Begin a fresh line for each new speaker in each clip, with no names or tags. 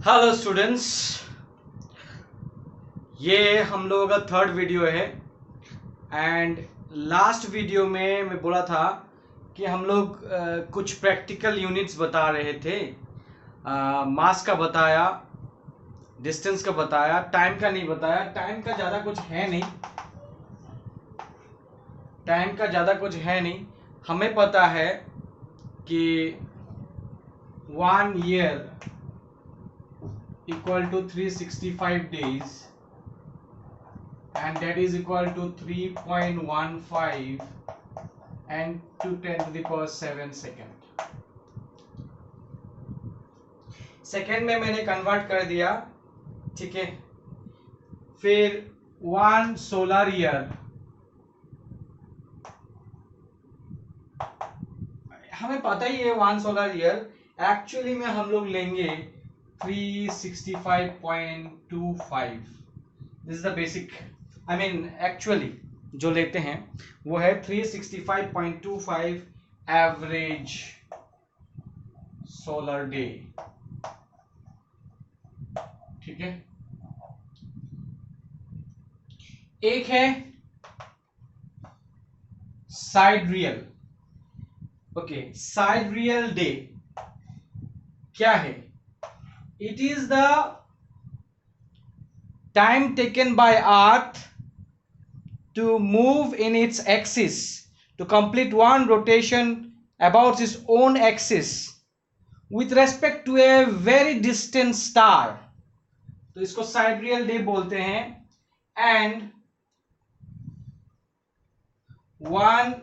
Hello students, ये हम लोगों का थर्ड वीडियो है। एंड लास्ट वीडियो में मैं बोला था कि हम लोग कुछ प्रैक्टिकल यूनिट्स बता रहे थे। मास का बताया, डिस्टेंस का बताया, टाइम का नहीं बताया। टाइम का ज़्यादा कुछ है नहीं। हमें पता है कि 1 year equal to 365 days and that is equal to 3.15 and to 10 to the power 7 second. Second में मैंने कन्वर्ट कर दिया, ठीक है। फिर 1 सोलर ईयर, हमें पता ही है 1 सोलर ईयर एक्चुअली में हम लोग लेंगे 365.25। This is the basic, I mean actually जो लेते हैं वो है 365.25 एवरेज सोलर डे, ठीक है। एक है साइडरियल। ओके, साइडरियल डे क्या है? It is the time taken by earth to move in its axis to complete one rotation about its own axis with respect to a very distant star, तो इसको साइडरियल day बोलते हैं। And 1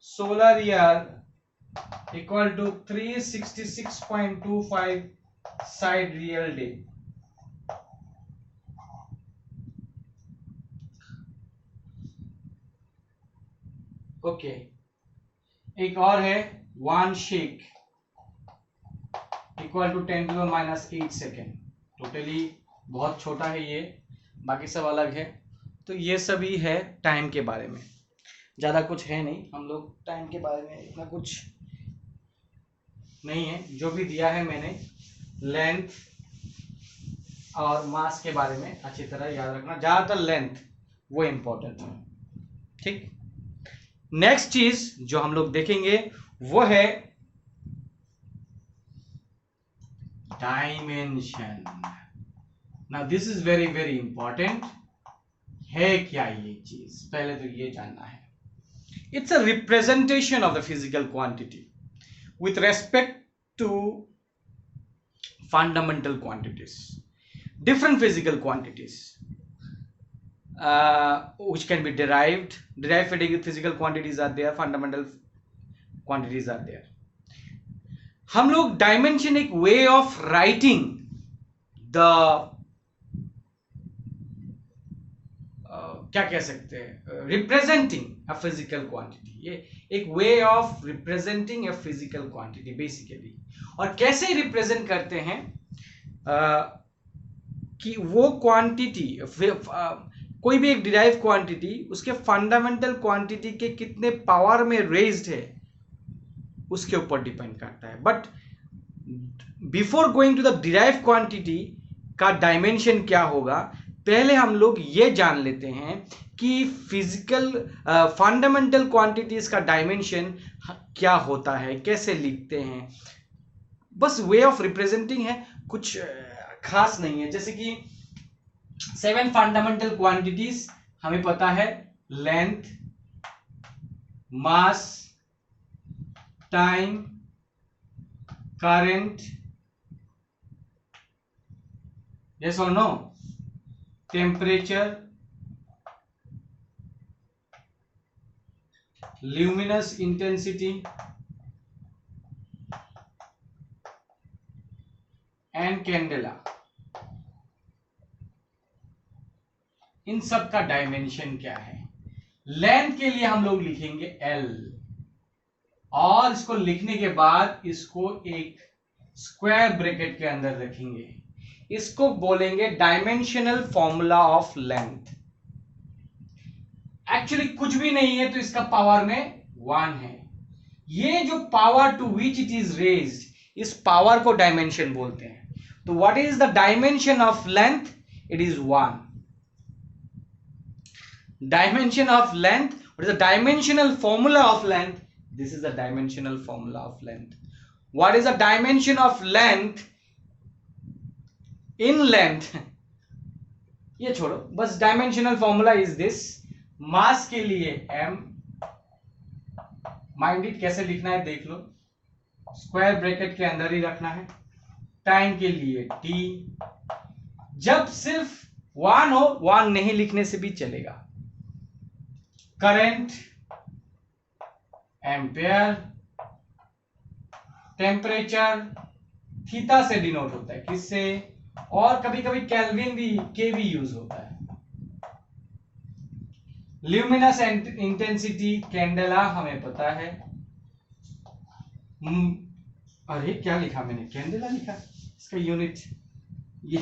solar year equal to 366.25 sidereal day. Okay, एक और है 1 shake equal to 10 to -8 second. Totally बहुत छोटा है ये, बाकी सब अलग है। तो ये सभी है टाइम के बारे में, ज़्यादा कुछ है नहीं। हम लोग टाइम के बारे में इतना कुछ नहीं है। जो भी दिया है मैंने, लेंथ और मास के बारे में अच्छी तरह याद रखना, ज़्यादातर लेंथ वो इम्पोर्टेंट है, ठीक। नेक्स्ट चीज जो हम लोग देखेंगे वो है dimension. Now this is very very important. है क्या ये चीज? पहले तो ये जानना है। It's a representation of the physical quantity with respect to fundamental quantities, different physical quantities which can be derived physical quantities are there, fundamental quantities are there. हम लोग डायमेंशन एक वे ऑफ राइटिंग द क्या कह सकते हैं, representing a physical quantity. ये एक way of representing a physical quantity basically. और कैसे रिप्रेजेंट करते हैं कि वो क्वांटिटी, कोई भी एक डिराइव क्वांटिटी उसके फंडामेंटल क्वांटिटी के कितने पावर में रेज्ड है उसके ऊपर डिपेंड करता है। But before going to the derive quantity का डायमेंशन क्या होगा, पहले हम लोग ये जान लेते हैं कि फिजिकल फंडामेंटल क्वांटिटीज का डायमेंशन क्या होता है, कैसे लिखते हैं। बस वे ऑफ रिप्रेजेंटिंग है, कुछ खास नहीं है। जैसे कि 7 फंडामेंटल क्वांटिटीज हमें पता है, length, mass, time, current, yes or no, temperature, luminous intensity and candela। इन सब का डायमेंशन क्या है? लेंथ के लिए हम लोग लिखेंगे L, और इसको लिखने के बाद इसको एक स्क्वायर ब्रैकेट के अंदर रखेंगे। इसको बोलेंगे dimensional formula of length. Actually कुछ भी नहीं है, तो इसका पावर में 1 है। ये जो power to which it is raised, इस पावर को डायमेंशन बोलते हैं। तो what is the dimension of length? It is 1. Dimension of length. What is the dimensional formula of length? This is the dimensional formula of length. What is the dimension of length in length? ये छोड़ो, बस dimensional formula is this. मास के लिए m, mind it कैसे लिखना है देख लो, square bracket के अंदर ही रखना है. टाइम के लिए t, जब सिर्फ 1 हो 1 नहीं लिखने से भी चलेगा. करंट एम्पेयर, टेम्परेचर थीटा से डिनोट होता है, किससे? और कभी कभी केल्विन भी, के भी यूज होता है. ल्यूमिनस इंटेंसिटी कैंडेला हमें पता है. अरे क्या लिखा मैंने, कैंडेला लिखा, इसका यूनिट ये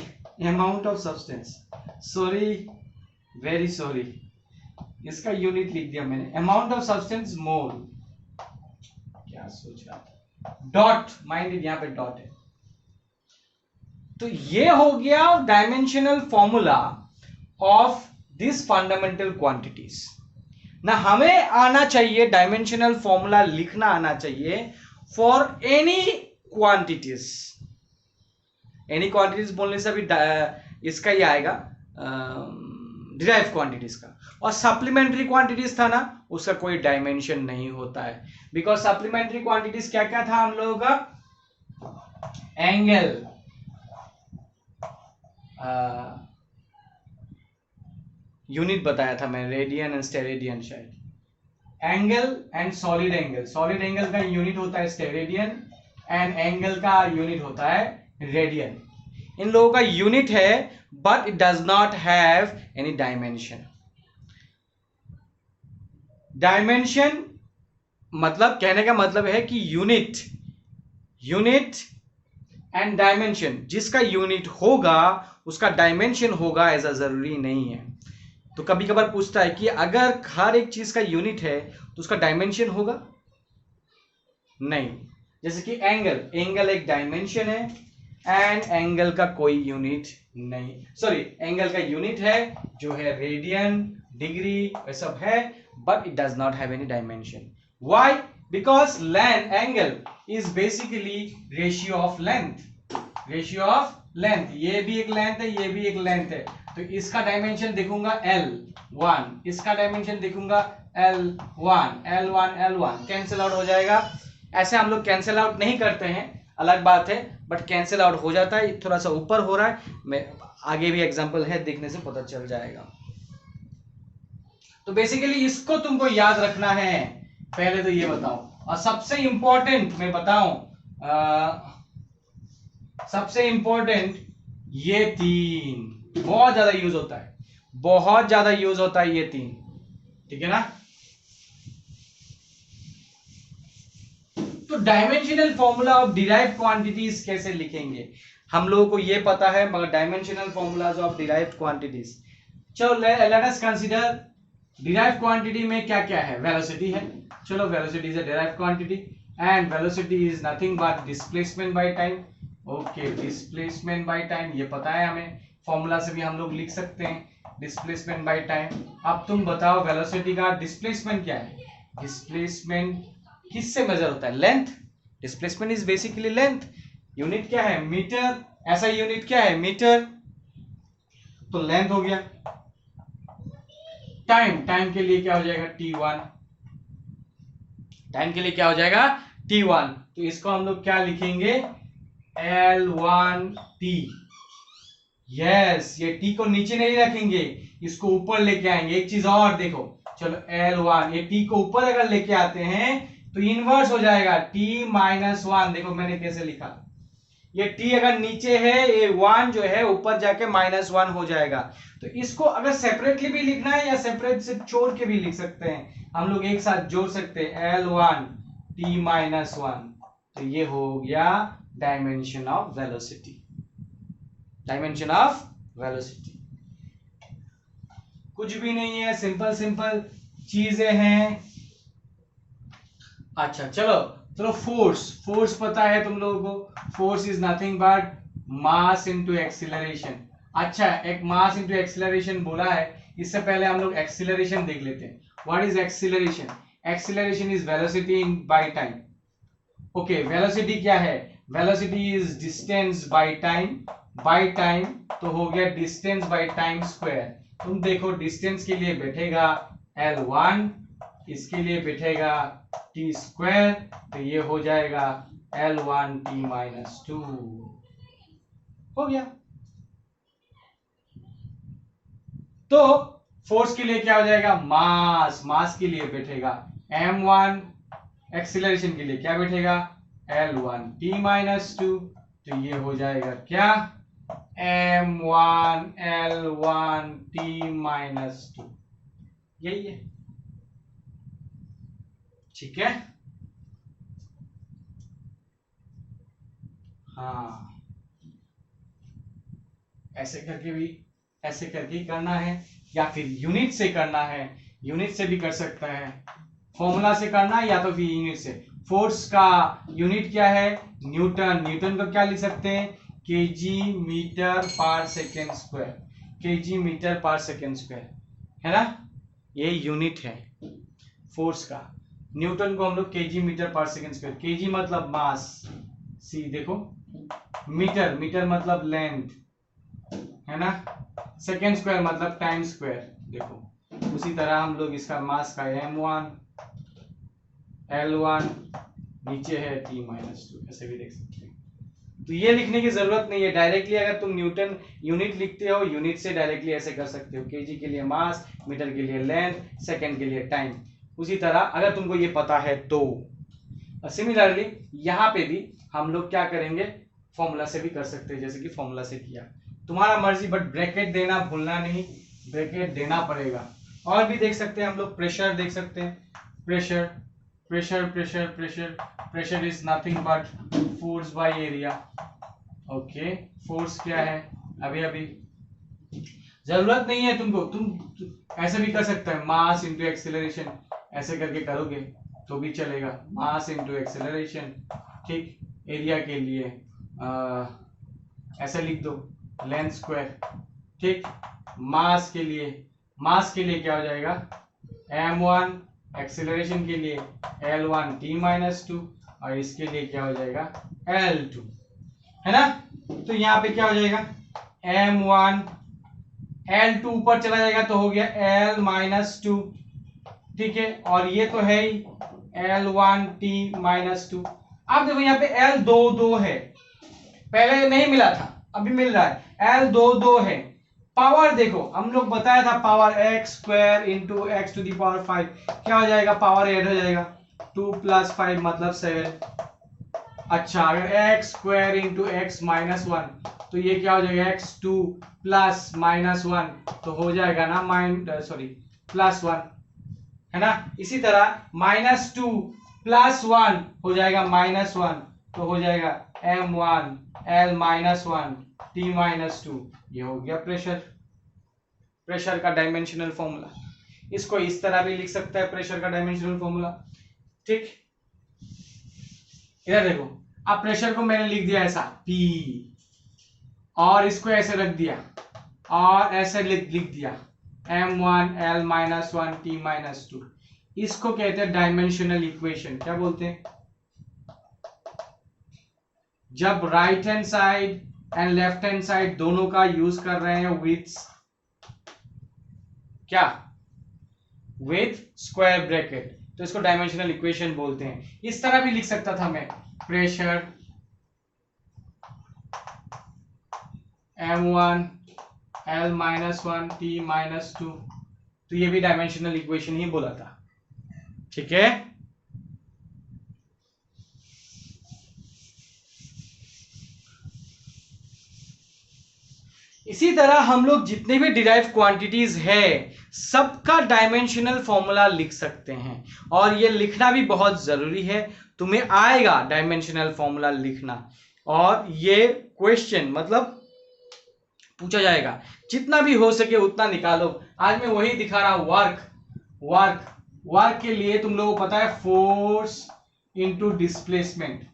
amount of substance, sorry very sorry, इसका यूनिट लिख दिया मैंने, अमाउंट ऑफ सब्सटेंस मोल. क्या सोच रहा था, डॉट, माइंड यहां पे डॉट है. तो ये हो गया dimensional formula of this fundamental quantities. ना हमें आना चाहिए डायमेंशनल फॉर्मूला लिखना आना चाहिए for any quantities. Any quantities बोलने से अभी इसका ही आएगा, डिराइव क्वांटिटीज का. और सप्लीमेंट्री क्वांटिटीज था ना, उसका कोई डायमेंशन नहीं होता है. बिकॉज सप्लीमेंट्री क्वांटिटीज क्या क्या था हम लोगों का? एंगल, यूनिट बताया था मैं, रेडियन एंड स्टेरेडियन शायद. Angle and solid angle. Solid angle का यूनिट होता है स्टेरेडियन एंड एंगल का यूनिट होता है रेडियन. इन लोगों का यूनिट है but it does not have any dimension. Dimension मतलब, कहने का मतलब है कि यूनिट एंड डायमेंशन, जिसका यूनिट होगा उसका डायमेंशन होगा ऐसा जरूरी नहीं है. तो कभी कभार पूछता है कि अगर हर एक चीज का यूनिट है तो उसका डायमेंशन होगा? नहीं. जैसे कि एंगल एक डायमेंशन है एंड एंगल का कोई यूनिट नहीं, सॉरी एंगल का यूनिट है जो है रेडियन, डिग्री, ये सब है, but it does not have any dimension. Why? Because angle is basically ratio of length. ये भी एक लेंथ है, ये भी एक लेंथ है. तो इसका डायमेंशन देखूंगा L1, इसका डायमेंशन देखूंगा L1 कैंसिल आउट हो जाएगा. ऐसे हम लोग कैंसिल आउट नहीं करते हैं, अलग बात है, बट कैंसिल आउट हो जाता है. थोड़ा सा ऊपर हो रहा है, मैं आगे भी एग्जांपल है, देखने से पता चल जाएगा. तो बेसिकली इसको तुमको याद रखना है. पहले तो ये बताओ, और सबसे इंपॉर्टेंट मैं बताऊं, सबसे इंपॉर्टेंट ये 3 बहुत ज्यादा यूज होता है, बहुत ज्यादा यूज होता है ये 3. ठीक है ना? तो dimensional formula of derived quantities कैसे लिखेंगे हम लोगों को ये पता है, मगर dimensional formulas of derived quantities, चलो let us consider derived quantity में क्या क्या है. वेलोसिटी है, चलो velocity is a derived quantity and velocity is nothing but displacement by time. Okay, displacement by time ये पता है हमें, फॉर्मूला से भी हम लोग लिख सकते हैं डिस्प्लेसमेंट बाय टाइम. अब तुम बताओ वेलोसिटी का डिस्प्लेसमेंट क्या है? डिस्प्लेसमेंट किससे मेजर होता है? Length. Displacement is basically length. Unit क्या है? मीटर. ऐसा यूनिट क्या है? मीटर. तो लेंथ हो गया. टाइम के लिए क्या हो जाएगा? T1. टाइम के लिए क्या हो जाएगा? T1. तो इसको हम लोग क्या लिखेंगे? L1T. यस, ये T को नीचे नहीं रखेंगे, इसको ऊपर लेके आएंगे. एक चीज और देखो, चलो L1, ये T को ऊपर अगर लेके आते हैं तो इनवर्स हो जाएगा T-1. देखो मैंने कैसे लिखा, ये T अगर नीचे है, ये 1 जो है ऊपर जाके -1 हो जाएगा. तो इसको अगर सेपरेटली भी लिखना है या सेपरेट से छोड़ के भी लिख सकते हैं, हम लोग एक साथ जोड़ सकते हैं L1 T-1. तो ये हो गया dimension of velocity. Dimension of velocity कुछ भी नहीं है, सिंपल चीजें हैं. अच्छा चलो फोर्स पता है तुम लोगों को. Force is nothing but mass into acceleration. अच्छा, एक मास इंटू एक्सीलरेशन बोला है, इससे पहले हम लोग एक्सीलरेशन देख लेते हैं। What is acceleration? Acceleration is velocity in by time. Okay, velocity क्या है? Velocity is distance by time. By time तो हो गया डिस्टेंस बाय टाइम स्क्वायर। तुम देखो, डिस्टेंस के लिए बैठेगा L1, इसके लिए बैठेगा t स्क्वायर, तो ये हो जाएगा L1 t-2। हो गया। तो फोर्स के लिए क्या हो जाएगा? मास। मास के लिए बैठेगा m1, एक्सीलरेशन के लिए क्या बैठेगा? L1 t-2। तो ये हो जाएगा क्या? m1 L1 t-2। यही है, ठीक है। हाँ, ऐसे करके भी, ऐसे करके ही करना है, या फिर यूनिट से करना है, यूनिट से भी कर सकता है, फॉर्मूला से करना है, या तो फिर यूनिट से। फोर्स का यूनिट क्या है? न्यूटन। न्यूटन को क्या लिख सकते हैं? केजी मीटर पर सेकेंड स्क्वायर। केजी मीटर पर सेकेंड स्क्वायर, है ना? ये यूनिट है फोर्स का। न्यूटन को हम लोग केजी मीटर पर सेकेंड स्क्वायर, केजी मतलब मास, सी देखो, मीटर, मीटर मतलब लेंथ, है ना? सेकेंड स्क्वायर मतलब टाइम स्क्वायर, देखो। उसी तरह हम लोग इसका मास का m1 L1 नीचे है t-2, ऐसे भी देख सकते हैं। तो ये लिखने की जरूरत नहीं है, डायरेक्टली अगर तुम न्यूटन यूनिट लिखते हो, यूनिट से डायरेक्टली ऐसे कर सकते हो। केजी के लिए मास, मीटर के लिए लेंथ, सेकेंड के लिए टाइम। उसी तरह अगर तुमको ये पता है तो सिमिलरली यहाँ पे भी हम लोग क्या करेंगे? फॉर्मूला से भी कर सकते हैं, जैसे कि फॉर्मूला से किया, तुम्हारा मर्जी, बट ब्रैकेट देना भूलना नहीं, ब्रैकेट देना पड़ेगा। और भी देख सकते हैं हम लोग, प्रेशर देख सकते हैं। Pressure, pressure pressure pressure pressure is nothing but force by area. Okay, force क्या है? अभी अभी जरूरत नहीं है तुमको, तुम ऐसे भी कर सकते हैं, मास इंटू एक्सेलरेशन, ऐसे करके करोगे तो भी चलेगा। मास इंटू एक्सेलरेशन, ठीक। एरिया के लिए ऐसे लिख दो, लेंथ स्क्वायर, ठीक। मास के लिए, मास के लिए क्या हो जाएगा? m1, एक्सेलरेशन के लिए L1 t-2, और इसके लिए क्या हो जाएगा? L2, है ना? तो यहाँ पे क्या हो जाएगा? m1 L2 ऊपर चला जाएगा तो हो गया L-2, ठीक है। और ये तो है ही L1 t-2। अब देखो यहाँ पे L2 है, पहले नहीं मिला था, अभी मिल रहा है। L2 है। पावर देखो, हम लोग बताया था power x square into X to the power 5, क्या हो जाएगा? पावर ऐड हो जाएगा, 2 + 5 मतलब 7। अच्छा, अगर x square into x minus 1, तो ये क्या हो जाएगा? x2 + -1, तो हो जाएगा ना +1, है ना? इसी तरह -2 + 1 हो जाएगा -1, तो हो जाएगा m1 L-1 t-2। ये हो गया प्रेशर, प्रेशर का डायमेंशनल फॉर्मूला। इसको इस तरह भी लिख सकता है, प्रेशर का डायमेंशनल फॉर्मूला, ठीक। इधर देखो, अब प्रेशर को मैंने लिख दिया ऐसा P, और इसको ऐसे रख दिया, और ऐसे लिख दिया m1 L-1 t-2। इसको कहते हैं डायमेंशनल इक्वेशन। क्या बोलते हैं? जब right hand side and left hand side दोनों का यूज कर रहे हैं विथ क्या? विथ स्क्वायर ब्रैकेट, तो इसको डायमेंशनल इक्वेशन बोलते हैं। इस तरह भी लिख सकता था मैं, प्रेशर m1 L-1 t-2, तो ये भी डायमेंशनल इक्वेशन ही बोला था, ठीक है। इसी तरह हम लोग जितने भी डिराइव क्वांटिटीज है सबका डायमेंशनल फॉर्मूला लिख सकते हैं, और ये लिखना भी बहुत जरूरी है। तुम्हें आएगा डायमेंशनल फॉर्मूला लिखना, और ये क्वेश्चन मतलब पूछा जाएगा, जितना भी हो सके उतना निकालो। आज मैं वही दिखा रहा हूं, वर्क के लिए तुम लोगों को पता है फोर्स इंटू डिस्प्लेसमेंट।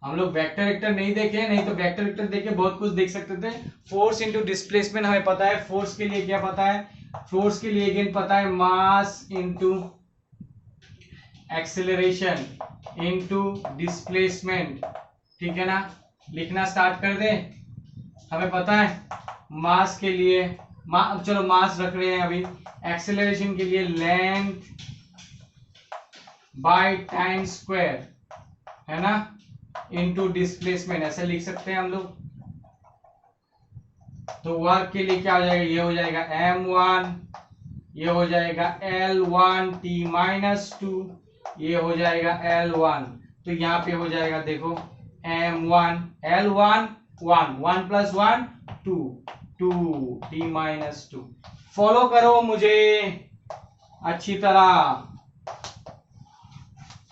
हम लोग वेक्टर वेक्टर नहीं देखे, नहीं तो वेक्टर वेक्टर देख के बहुत कुछ देख सकते थे। फोर्स इंटू डिस्प्लेसमेंट हमें पता है, फोर्स के लिए क्या पता है, फोर्स के लिए अगेन पता है mass into acceleration into displacement, ठीक है ना। लिखना स्टार्ट कर दे। हमें पता है मास के लिए चलो मास रख रहे हैं अभी, एक्सेलरेशन के लिए लेंथ बाय टाइम स्क्वायर, है ना, इनटू डिस्प्लेसमेंट, ऐसे लिख सकते हैं हम लोग। तो वर्क के लिए क्या हो जाएगा, ये हो जाएगा m1, ये हो जाएगा L1 t माइनस 2, ये हो जाएगा L1। तो यहाँ पे हो जाएगा देखो m1 L1 1 1 plus 1 2 2 t minus 2। Follow करो मुझे अच्छी तरह,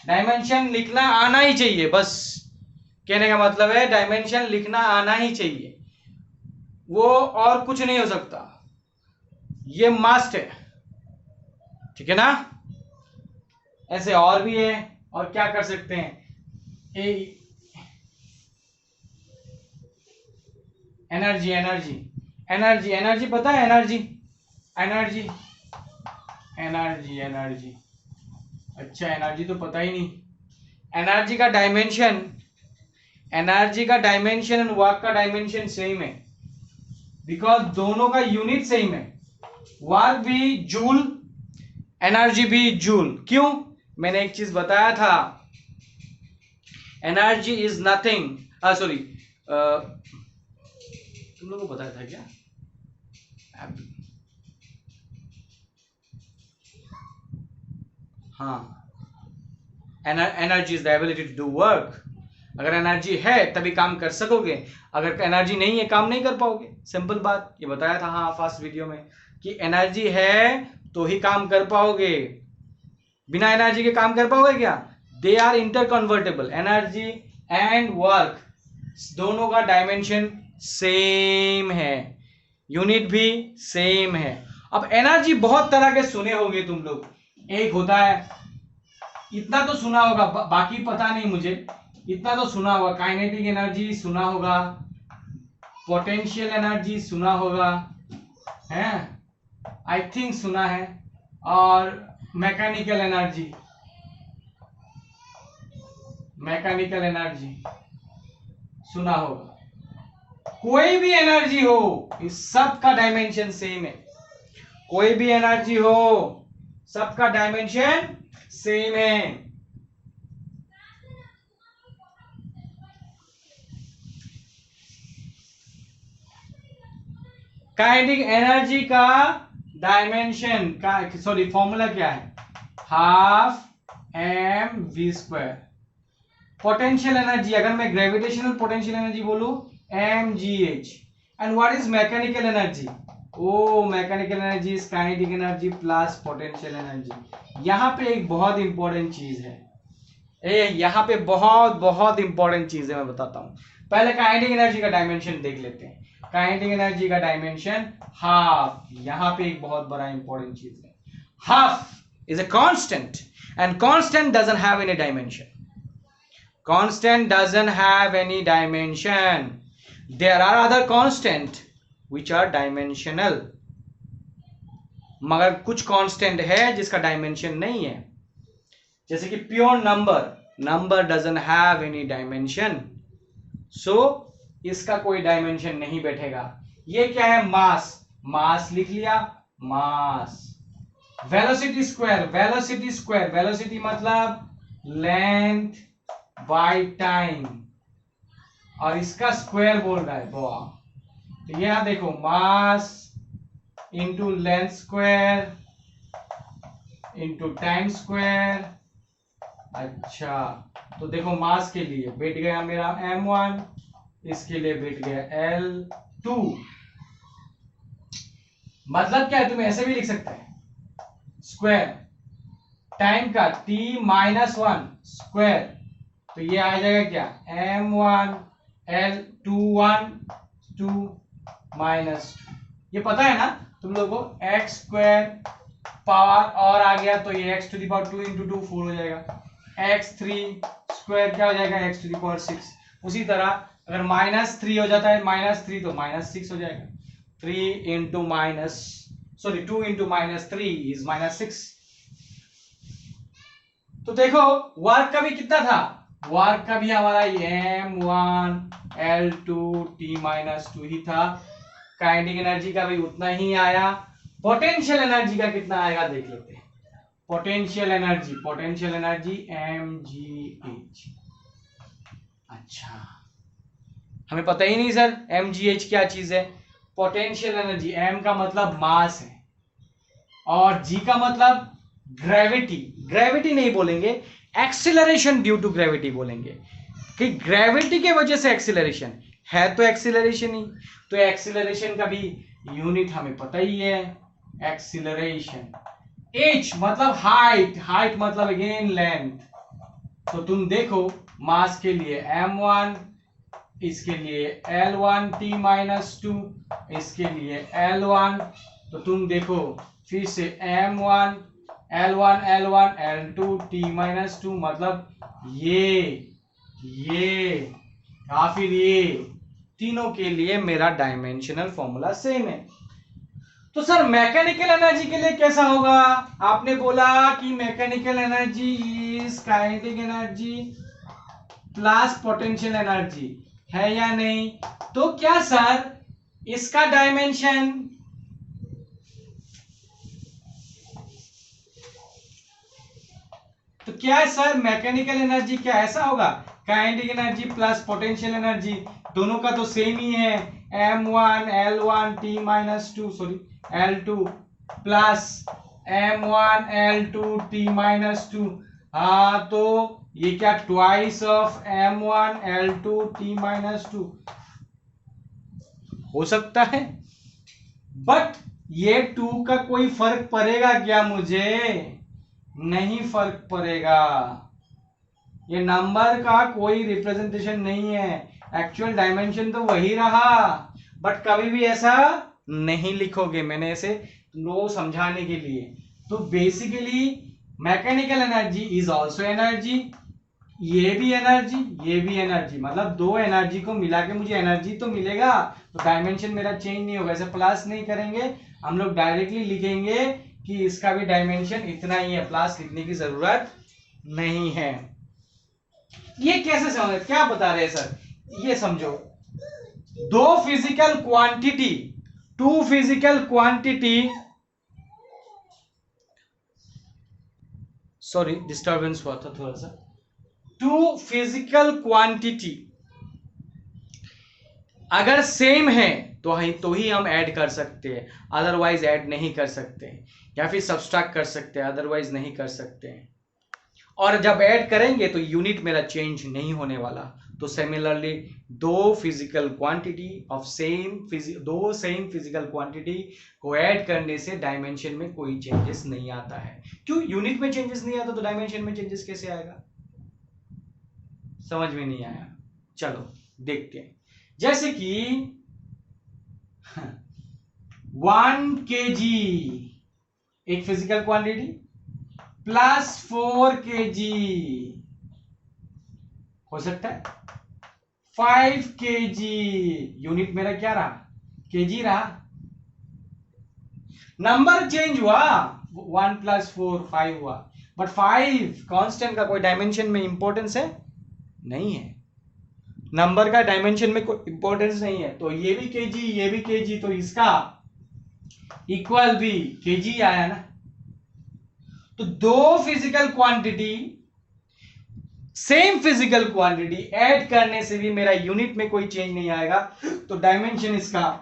डायमेंशन लिखना आना ही चाहिए, बस कहने का मतलब है डायमेंशन लिखना आना ही चाहिए, वो और कुछ नहीं हो सकता, ये मस्ट है, ठीक है ना। ऐसे और भी है, और क्या कर सकते हैं, एनर्जी एनर्जी एनर्जी एनर्जी पता है, एनर्जी एनर्जी एनर्जी एनर्जी अच्छा एनर्जी तो पता ही नहीं। एनर्जी का डायमेंशन, एनर्जी का डायमेंशन एंड वर्क का डायमेंशन सेम है, बिकॉज दोनों का यूनिट सेम है। वर्क भी जूल, एनर्जी भी जूल। क्यों, मैंने एक चीज बताया था, एनर्जी इज नथिंग, सॉरी तुम लोगों को बताया था क्या, हाँ, energy is the ability to do work. अगर एनर्जी है तभी काम कर सकोगे, अगर एनर्जी नहीं है काम नहीं कर पाओगे, सिंपल बात। ये बताया था हाँ फर्स्ट वीडियो में कि एनर्जी है तो ही काम कर पाओगे, बिना एनर्जी के काम कर पाओगे क्या। They are interconvertible, energy and work दोनों का डायमेंशन सेम है, यूनिट भी सेम है। अब एनर्जी बहुत तरह के सुने होंगे तुम लोग, एक होता है, इतना तो सुना होगा, बाकी पता नहीं मुझे, इतना तो सुना होगा, काइनेटिक एनर्जी सुना होगा, पोटेंशियल एनर्जी सुना होगा, है आई थिंक सुना है, और मैकेनिकल एनर्जी, मैकेनिकल एनर्जी सुना होगा। कोई भी एनर्जी हो, इस सब का डायमेंशन सेम है, कोई भी एनर्जी हो सबका डायमेंशन सेम है। काइनेटिक एनर्जी का डायमेंशन का सॉरी फॉर्मूला क्या है, half M V square. Potential energy, अगर मैं ग्रेविटेशनल पोटेंशियल एनर्जी बोलूं M G H. And what is mechanical energy, oh mechanical energy is kinetic energy plus potential energy. यहां पे एक बहुत इंपॉर्टेंट चीज है, यहां पे बहुत बहुत इंपॉर्टेंट चीज है, मैं बताता हूं। पहले काइनेटिक एनर्जी का डायमेंशन देख लेते हैं। काइनेटिक एनर्जी का डायमेंशन हाफ, यहां पे एक बहुत बड़ा इंपॉर्टेंट चीज है, half is a constant and constant doesn't have any dimension, constant doesn't have any dimension. There are other constant which are dimensional, मगर कुछ कांस्टेंट है जिसका डायमेंशन नहीं है, जैसे कि pure number doesn't have any dimension, so इसका कोई डायमेंशन नहीं बैठेगा। ये क्या है, मास, मास लिख लिया, mass. Velocity square, velocity square, velocity मतलब लेंथ बाय टाइम, और इसका स्क्वायर बोल रहा है वाह। तो यहां देखो mass into length square into time square. अच्छा तो देखो मास के लिए बैठ गया मेरा m1, इसके लिए बैठ गया L2। मतलब क्या है, तुम ऐसे भी लिख सकते हैं, स्क्वायर टाइम का t माइनस 1 स्क्वायर, तो ये आ जाएगा क्या m1 L2 1 2 माइनस 2। ये पता है ना तुम लोगों को, x स्क्वायर पावर और आ गया तो ये x to the power 2 into 2 4 हो जाएगा, x3 स्क्वायर क्या हो जाएगा x टू द पावर 6। उसी तरह अगर -3 हो जाता है, -3 तो -6 हो जाएगा। 3 into minus, sorry 2 into -3 is -6। तो देखो वर्क का भी कितना था, वर्क का भी हमारा m1l2t-2 ही था। काइनेटिक एनर्जी का भी उतना ही आया। पोटेंशियल एनर्जी का कितना आएगा देख लेते हैं। Potential energy mgh। अच्छा, हमें पता ही नहीं सर mgh क्या चीज है। पोटेंशियल एनर्जी, m का मतलब मास है और g का मतलब ग्रेविटी। ग्रेविटी नहीं बोलेंगे, एक्सीलरेशन ड्यू टू ग्रेविटी बोलेंगे कि ग्रेविटी के वजह से एक्सीलरेशन है, तो एक्सीलरेशन ही। तो एक्सीलरेशन का भी यूनिट हमें पता ही है, एक्सीलरेशन। h मतलब हाइट, हाइट मतलब अगेन लेंथ। तो तुम देखो मास के लिए m1, इसके लिए l1t-2, इसके लिए l1। तो तुम देखो फिर से m1 L1 L2 t-2 मतलब ये या फिर ये तीनों के लिए मेरा डायमेंशनल फॉर्मूला सेम है। तो सर मैकेनिकल एनर्जी के लिए कैसा होगा? आपने बोला कि mechanical energy is kinetic energy plus potential energy, है या नहीं? तो क्या सर इसका डायमेंशन तो क्या है सर मैकेनिकल एनर्जी क्या ऐसा होगा? Kinetic energy plus potential energy दोनों का तो सेम ही है, m1 L1 t-2 sorry L2 plus m1 L2 t-2। हाँ तो ये क्या twice of m1 L2 t-2 हो सकता है, बट ये 2 का कोई फर्क पड़ेगा क्या? मुझे नहीं फर्क पड़ेगा, ये नंबर का कोई रिप्रेजेंटेशन नहीं है, एक्चुअल डायमेंशन तो वही रहा, बट कभी भी ऐसा नहीं लिखोगे, मैंने ऐसे लो समझाने के लिए। तो basically mechanical energy is also energy, ये भी एनर्जी मतलब दो एनर्जी को मिला के मुझे एनर्जी तो मिलेगा, तो डायमेंशन मेरा चेंज नहीं होगा। ऐसे प्लस नहीं करेंगे हम लोग, डायरेक्टली लिखेंगे कि इसका भी डायमेंशन इतना ही है, प्लस लिखने की जरूरत नहीं है। ये कैसे समझ, क्या बता रहे हैं सर? ये समझो, दो physical quantity, two physical quantity, sorry disturbance हुआ था थोड़ा सा। टू फिजिकल क्वांटिटी अगर सेम है तो ही हम ऐड कर सकते हैं, अदरवाइज ऐड नहीं कर सकते, या फिर सब्सट्रैक्ट कर सकते हैं, अदरवाइज नहीं कर सकते हैं। और जब ऐड करेंगे तो यूनिट मेरा चेंज नहीं होने वाला। तो सिमिलरली दो फिजिकल क्वांटिटी ऑफ दो सेम फिजिकल क्वांटिटी को ऐड करने से डायमेंशन में कोई चेंजेस नहीं आता है। क्यों? यूनिट में चेंजेस नहीं आता तो डायमेंशन में चेंजेस कैसे आएगा? समझ में नहीं आया? चलो देखते हैं। जैसे कि 1 kg एक फिजिकल क्वांटिटी प्लस 4 kg हो सकता है, 5 kg यूनिट मेरा क्या रहा? kg रहा, नंबर चेंज हुआ, 1 प्लस 4 5 हुआ, बट 5 कांस्टेंट का कोई डायमेंशन में इंपॉर्टेंस है नहीं है, नंबर का डायमेंशन में कोई इंपॉर्टेंस नहीं है। तो ये भी kg ये भी kg, तो इसका इक्वल भी kg आया ना। तो दो physical quantity same physical quantity add करने से भी मेरा यूनिट में कोई चेंज नहीं आएगा, तो डायमेंशन इसका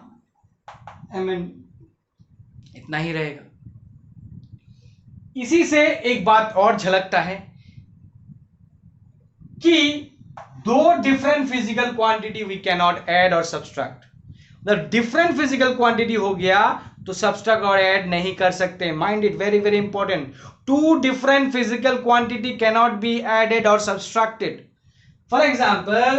इतना ही रहेगा। इसी से एक बात और झलकता है कि दो different physical quantity we can not add और subtract. The different physical quantity हो गया तो सब्सट्रैक्ट और ऐड नहीं कर सकते। Mind it, very very important. Two different physical quantity can not be added और सब्सट्रैक्टेड। फॉर एग्जाम्पल,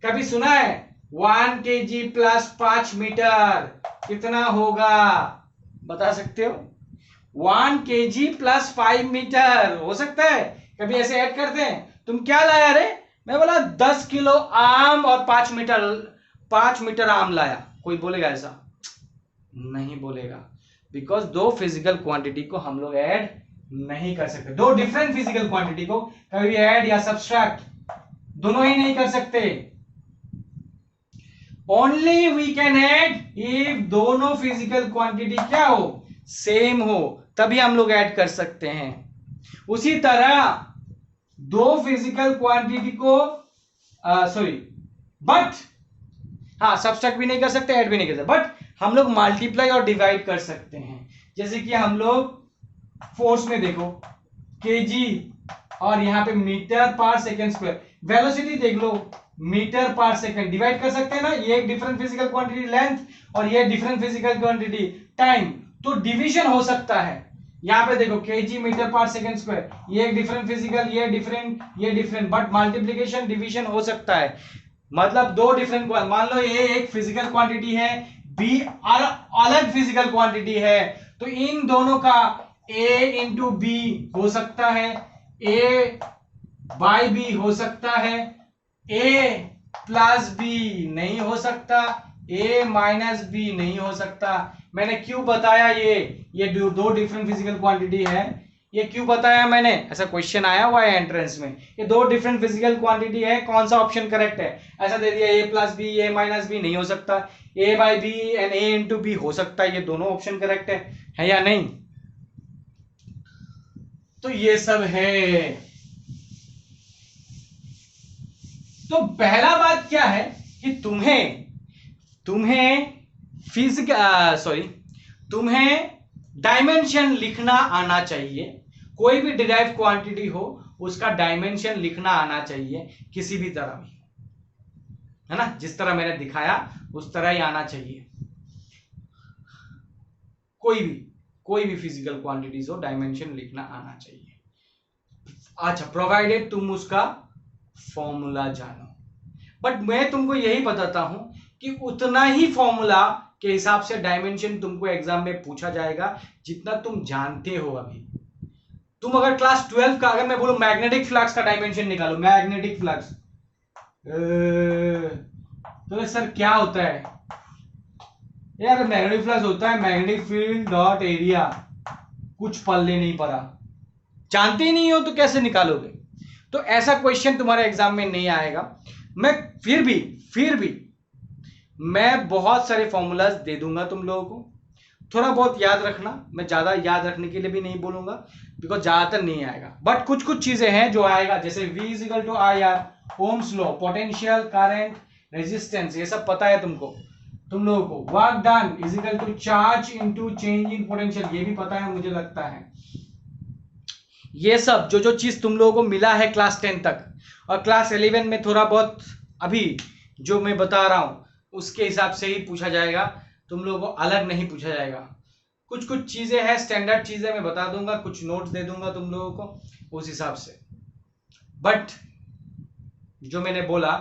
कभी सुना है 1 kg प्लस 5 मीटर कितना होगा? बता सकते हो? 1 kg प्लस 5 मीटर हो सकता है, कभी ऐसे ऐड करते हैं। तुम क्या लाया रे? मैं बोला 10 किलो आम और 5 मीटर आम लाया, कोई बोलेगा ऐसा? नहीं बोलेगा, बिकॉज दो फिजिकल क्वांटिटी को हम लोग ऐड नहीं कर सकते। दो डिफरेंट फिजिकल क्वांटिटी को कभी ऐड या सब्सट्रैक्ट दोनों ही नहीं कर सकते। Only we can add if दोनों फिजिकल क्वांटिटी क्या हो, सेम हो, तभी हम लोग ऐड कर सकते हैं। उसी तरह दो फिजिकल क्वांटिटी को सॉरी बट हाँ सब्सट्रैक्ट भी नहीं कर सकते, ऐड भी नहीं कर सकते, बट हम लोग मल्टीप्लाई और डिवाइड कर सकते हैं। जैसे कि हम लोग फोर्स में देखो केजी और यहाँ पे मीटर पर सेकेंड स्क्वायर, वेलोसिटी देख लो मीटर पर सेकेंड, डिवाइड कर सकते हैं ना। ये एक डिफरेंट फिजिकल क्वांटिटी लेंथ और ये डिफरेंट फिजिकल क्वांटिटी टाइम, तो डिवीजन हो सकता है। यहाँ पे देखो केजी मीटर पर सेकेंड स्क्वायर, ये एक डिफरेंट फिजिकल, ये डिफरेंट, बट मल्टीप्लीकेशन डिवीजन हो सकता है। मतलब दो डिफरेंट, मान लो ये एक फिजिकल क्वांटिटी है, बी और अलग फिजिकल क्वांटिटी है, तो इन दोनों का a इंटू बी हो सकता है, a बाई बी हो सकता है, a प्लस बी नहीं हो सकता, a माइनस बी नहीं हो सकता। मैंने क्यों बताया ये दो डिफरेंट फिजिकल क्वांटिटी है, ये क्यों बताया मैंने? ऐसा क्वेश्चन आया हुआ है एंट्रेंस में, ये दो डिफरेंट फिजिकल क्वांटिटी है, कौन सा ऑप्शन करेक्ट है? ऐसा दे दिया a plus B, a minus B नहीं हो सकता, a by B and a into B हो सकता है। ये दोनों ऑप्शन करेक्ट है या नहीं? तो ये सब है। तो पहला बात क्या है कि तुम्हें डायमेंशन लिखना आना चाहिए। कोई भी डिराइव क्वांटिटी हो उसका डायमेंशन लिखना आना चाहिए, किसी भी तरह भी, है ना। जिस तरह मैंने दिखाया उस तरह ही आना चाहिए। कोई भी फिजिकल क्वांटिटीज हो डायमेंशन लिखना आना चाहिए। अच्छा, प्रोवाइडेड तुम उसका फॉर्मूला जानो। बट मैं तुमको यही बताता हूं कि उतना ही फॉर्मूला के हिसाब से डायमेंशन तुमको एग्जाम में पूछा जाएगा जितना तुम जानते हो। अभी तुम अगर क्लास 12 का, अगर मैं बोलूं मैग्नेटिक फ्लक्स का डायमेंशन निकालो, मैग्नेटिक फ्लक्स, तो सर क्या होता है यार? मैग्नेटिक फ्लक्स होता है मैग्नेटिक फील्ड डॉट एरिया, कुछ पल्ले नहीं पड़ा, जानते ही नहीं हो तो कैसे निकालोगे? तो ऐसा क्वेश्चन तुम्हारे एग्जाम में नहीं आएगा। मैं फिर भी मैं बहुत सारे फॉर्मूलाज दे दूंगा तुम लोगों को, थोड़ा बहुत याद रखना। मैं ज्यादा याद रखने के लिए भी नहीं बोलूंगा बिकॉज ज्यादातर नहीं आएगा, बट कुछ चीजें हैं जो आएगा, जैसे V equal to I R, Ohm's law, potential, current, resistance, ये सब पता है तुम लोगों को। Work done is equal to charge into change in potential, ये भी पता है मुझे लगता है। ये सब जो चीज तुम लोगों को मिला है क्लास 10 तक, और क्लास 11 में थोड़ा बहुत अभी जो मैं बता रहा हूं उसके हिसाब से ही पूछा जाएगा, तुम लोगों को अलग नहीं पूछा जाएगा। कुछ चीजें हैं स्टैंडर्ड चीजें मैं बता दूंगा, कुछ नोट्स दे दूंगा तुम लोगों को उस हिसाब से। बट जो मैंने बोला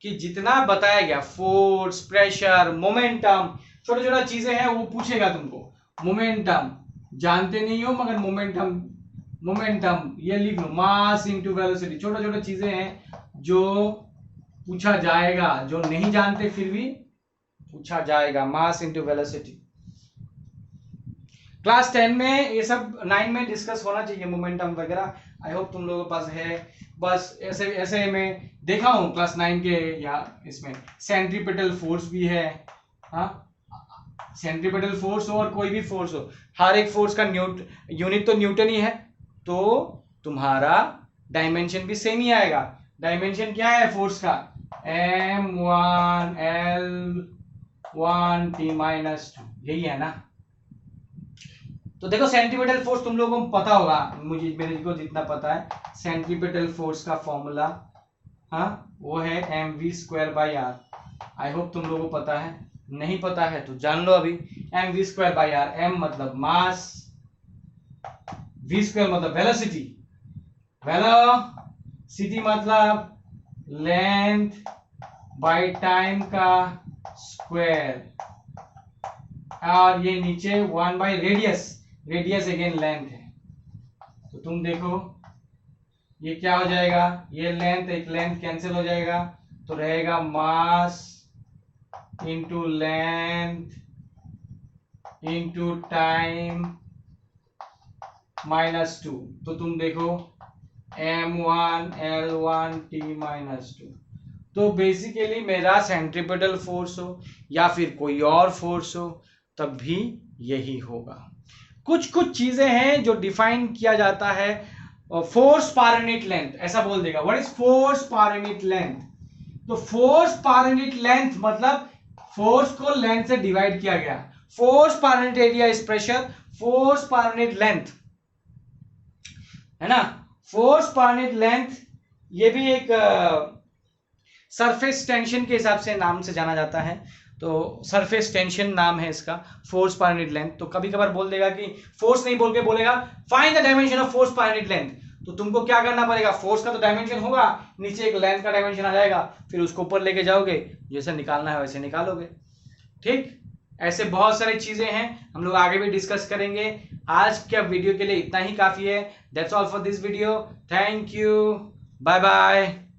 कि जितना बताया गया, फोर्स, प्रेशर, मोमेंटम, छोटा चीजें हैं वो पूछेगा तुमको। मोमेंटम जानते नहीं हो मगर मोमेंटम ये लिख लो, मास इनटू वेलोसिटी, छोटा चीजें हैं जो पूछा जाएगा, जो नहीं जानते फिर भी पूछा जाएगा। मास इनटू वेलोसिटी क्लास 10 में, ये सब 9 में डिस्कस होना चाहिए, मोमेंटम वगैरह। आई होप तुम लोगों के पास है। बस ऐसे मैं देखा हूं क्लास 9 के, या इसमें सेंट्रीपिटल फोर्स भी है। हाँ, सेंट्रीपिटल फोर्स हो और कोई भी फोर्स हो, हर एक फोर्स का यूनिट तो न्यूटन ही है, तो तुम्हारा डायमेंशन भी सेम ही आएगा। डायमेंशन क्या है फोर्स का? M1 L1 T-2, यही है ना। तो देखो सेंट्रीपिटल फोर्स तुम लोगों को पता होगा, मेरे को जितना पता है सेंट्रीपिटल फोर्स का फॉर्मूला, हाँ, वो है mv²/r। आई होप तुम लोगों को पता है, नहीं पता है तो जान लो अभी। mv²/r, m मतलब मास, v² मतलब वेलोसिटी, वेलोसिटी मतलब लेंथ बाय टाइम का स्क्वायर, और ये नीचे 1/रेडियस, रेडियस अगेन लेंथ है। तो तुम देखो ये क्या हो जाएगा, ये लेंथ, एक लेंथ कैंसिल हो जाएगा, तो रहेगा mass into length into time -2। तो तुम देखो m1 l1 t -2। तो बेसिकली मेरा सेंट्रीपिटल फोर्स हो या फिर कोई और फोर्स हो तब भी यही होगा। कुछ कुछ चीजें हैं जो डिफाइन किया जाता है फोर्स पर यूनिट लेंथ, ऐसा बोल देगा what is force per unit length. तो फोर्स पर यूनिट लेंथ मतलब फोर्स को लेंथ से डिवाइड किया गया। Force per unit area is pressure, force per unit length है ना, फोर्स पर यूनिट लेंथ ये भी एक सरफेस टेंशन के हिसाब से नाम से जाना जाता है। तो सरफेस टेंशन नाम है इसका, फोर्स पर यूनिट लेंथ। तो कभी कभार बोल देगा कि फोर्स नहीं बोल के बोलेगा find the dimension of force per unit length. तो तुमको क्या करना पड़ेगा, फोर्स का तो डायमेंशन होगा, नीचे एक लेंथ का डायमेंशन आ जाएगा, फिर उसको ऊपर लेके जाओगे, जैसे निकालना है वैसे निकालोगे। ठीक, ऐसे बहुत सारी चीजें हैं, हम लोग आगे भी डिस्कस करेंगे। आज के वीडियो के लिए इतना ही काफी है। That's all for this video. Thank you, bye bye.